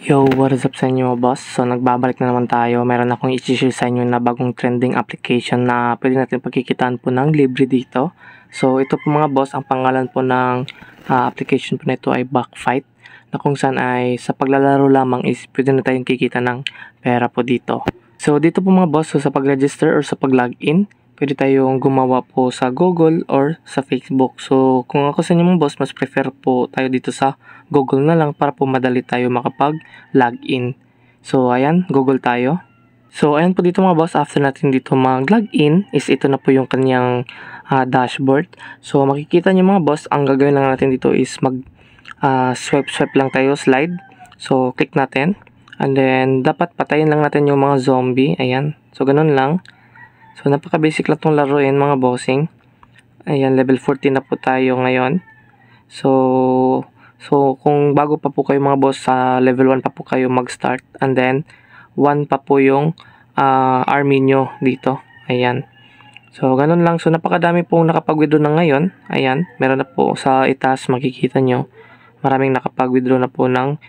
Yo, what is up sa inyo boss? So nagbabalik na naman tayo. Meron akong i-share sa inyo na bagong trending application na pwede natin pagkikitaan po ng libre dito. So ito po mga boss, ang pangalan po ng application po na ito ay Backfight, na kung saan ay sa paglalaro lamang is pwede na tayong kikita ng pera po dito. So dito po mga boss, so sa pag-register or sa pag-login, pwede tayong gumawa po sa Google or sa Facebook. So kung ako sa inyo mga boss, mas prefer po tayo dito sa Google na lang para po madali tayo makapag-login. So ayan, Google tayo. So ayan po dito mga boss, after natin dito mag-login is ito na po yung kanyang dashboard. So makikita nyo mga boss, ang gagawin lang natin dito is mag swipe lang tayo, slide. So click natin. And then dapat patayin lang natin yung mga zombie. Ayan. So ganun lang. So napaka basic lang tong laruin mga bossing. Ayan, level 14 na po tayo ngayon. So kung bago pa po kayo mga boss, sa level 1 pa po kayo mag-start. And then 1 pa po yung army nyo dito. Ayan. So ganun lang. So napakadami pong nakapag-withdraw na ngayon. Ayan, meron na po sa itaas, makikita nyo. Maraming nakapag-withdraw na po ng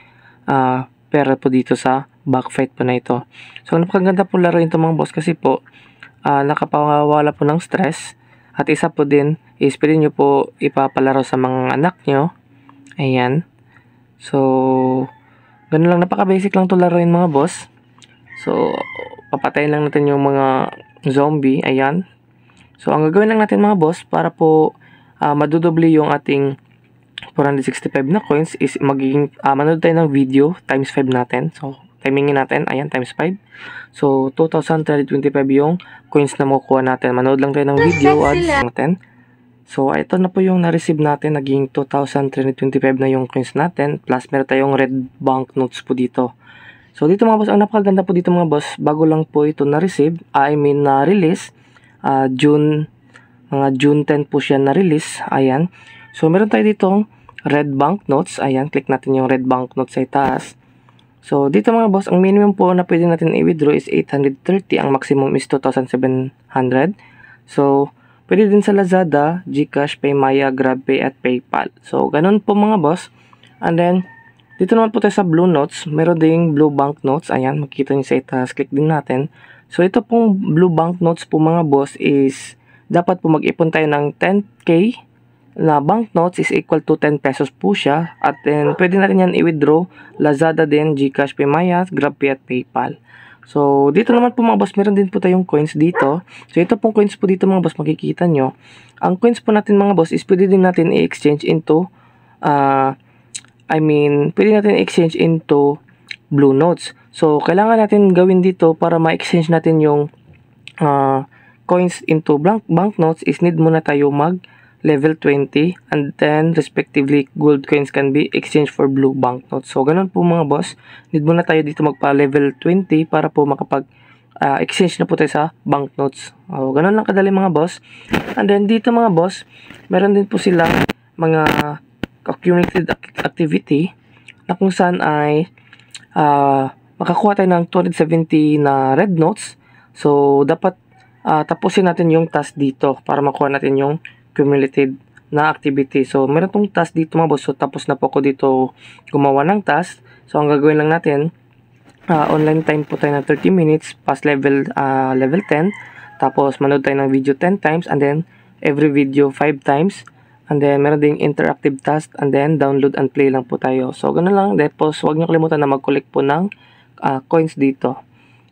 pera po dito sa Backfight po na ito. So napakaganda po laruin ito mga boss kasi po nakapawala po ng stress. At isa po din is pwede nyo po ipapalaro sa mga anak nyo. Ayan. So ganun lang, napaka-basic lang ito laruin mga boss. So papatayin lang natin yung mga zombie. Ayan. So ang gagawin lang natin mga boss para po madudoble yung ating 465 na coins is magiging manood tayo ng video times 5 natin. So timingin natin, ayan, times 5. So 2,325 yung coins na makukuha natin. Manood lang tayo ng video ads natin. So ito na po yung na-receive natin, naging 2,325 na yung coins natin, plus meron tayong red banknotes po dito. So dito mga boss, ang napakaganda po dito mga boss, bago lang po ito na-receive, na-release, mga June 10 po siya na-release. Ayan. So meron tayo ditong red banknotes. Ayan, click natin yung red banknotes sa itaas. So dito mga boss, ang minimum po na pwede natin i-withdraw is 830. Ang maximum is 2,700. So pwede din sa Lazada, GCash, Paymaya, GrabPay at PayPal. So ganun po mga boss. And then dito naman po tayo sa blue notes. Meron ding blue banknotes. Ayan, makikita nyo sa itaas. Click din natin. So ito pong blue banknotes po mga boss is dapat po mag-ipon tayo ng 10k na banknotes is equal to 10 pesos po siya. At then pwede natin yan i-withdraw Lazada din, GCash, Paymaya, GrabPay at PayPal. So dito naman po mga boss, meron din po tayong coins dito. So ito pong coins po dito mga boss, makikita nyo. Ang coins po natin mga boss is pwede din natin i-exchange into pwede natin i-exchange into blue notes. So kailangan natin gawin dito para ma-exchange natin yung coins into banknotes is need muna tayo mag level 20 and then respectively gold coins can be exchanged for blue banknotes. So ganun po mga boss, need muna tayo dito magpa level 20 para po makapag exchange na po tayo sa banknotes. Ganun lang kadali mga boss. And then dito mga boss, meron din po sila mga accumulated activity na kung saan ay makakuha tayo ng 270 na red notes. So dapat tapusin natin yung task dito para makuha natin yung cumulative na activity. So meron tong task dito mga boss. So tapos na po ako dito gumawa ng task. So ang gagawin lang natin, online time po tayo ng 30 minutes, pass level 10. Tapos manood tayo ng video 10 times and then every video 5 times. And then meron ding interactive task and then download and play lang po tayo. So ganun lang. Tapos huwag nyo kalimutan na mag-collect po ng coins dito.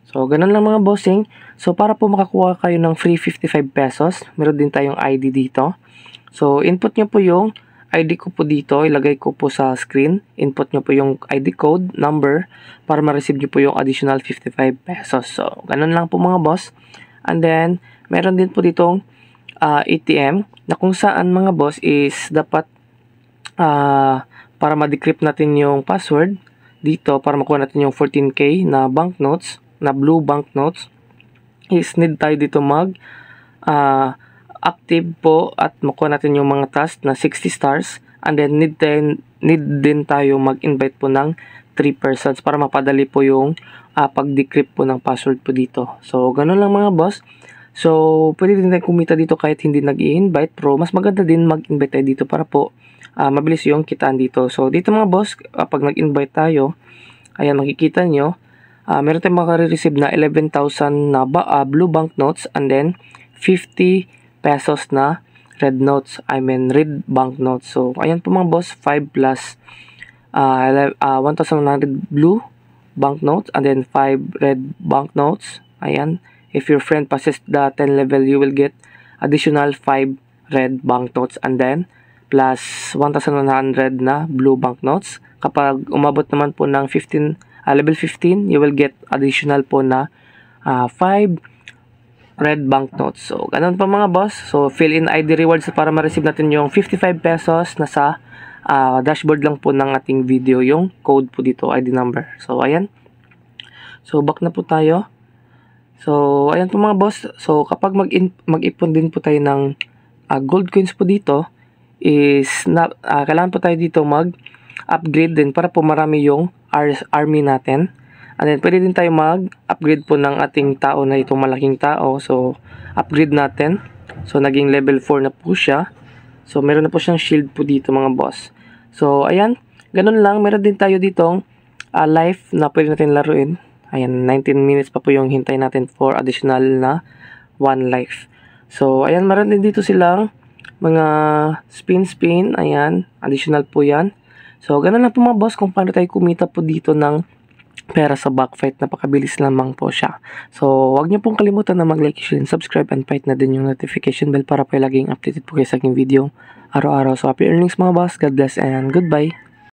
So, ganun lang mga bossing. So, para po makakuha kayo ng free 55 pesos, meron din tayong ID dito. So, input nyo po yung ID ko po dito. Ilagay ko po sa screen. Input nyo po yung ID code, number, para ma-receive nyo po yung additional 55 pesos. So, ganun lang po mga boss. And then, meron din po ditong ATM na kung saan mga boss is dapat para ma-decrypt natin yung password dito para makuha natin yung 14k na banknotes, na blue banknotes, is need tayo dito mag active po at makuha natin yung mga task na 60 stars. And then need din tayo mag-invite po ng 3 persons para mapadali po yung pag-decrypt po ng password po dito. So ganun lang mga boss. So pwede din tayo kumita dito kahit hindi nag-i-invite, pero mas maganda din mag-invite tayo dito para po mabilis yung kitaan dito. So dito mga boss, kapag nag-invite tayo, Ayan, makikita nyo. Meron tayong makare-receive na 11,000 na blue banknotes and then 50 pesos na red red banknotes. So, ayan po mga boss, 5 plus 1,100 blue banknotes and then 5 red banknotes. Ayan, if your friend passes the 10 level, you will get additional 5 red banknotes and then plus 1,100 na blue banknotes. Kapag umabot naman po ng level 15, you will get additional po na 5 red banknotes. So, ganun pa mga boss. So, fill in ID rewards para ma-receive natin yung 55 pesos na sa dashboard lang po ng ating video, yung code po dito, ID number. So, ayan. So, back na po tayo. So, ayan po mga boss. So, kapag mag-ipon din po tayo ng gold coins po dito, is kailangan po tayo dito mag-upgrade din para po marami yung army natin. And then, pwede din tayo mag-upgrade po ng ating tao na itong malaking tao. So, upgrade natin. So, naging level 4 na po siya. So, meron na po siyang shield po dito mga boss. So, ayan. Ganun lang. Meron din tayo ditong life na pwede natin laruin. Ayan, 19 minutes pa po yung hintay natin for additional na 1 life. So, ayan. Meron din dito silang mga spin. Ayan. Additional po yan. So, ganun lang po mga boss kung paano tayo kumita po dito ng pera sa backfight. Napakabilis lamang po siya. So, huwag niyo pong kalimutan na mag-like, share, and subscribe, and fight na din yung notification bell para po laging updated po kayo sa aking video araw-araw. So, happy earnings mga boss. God bless and goodbye.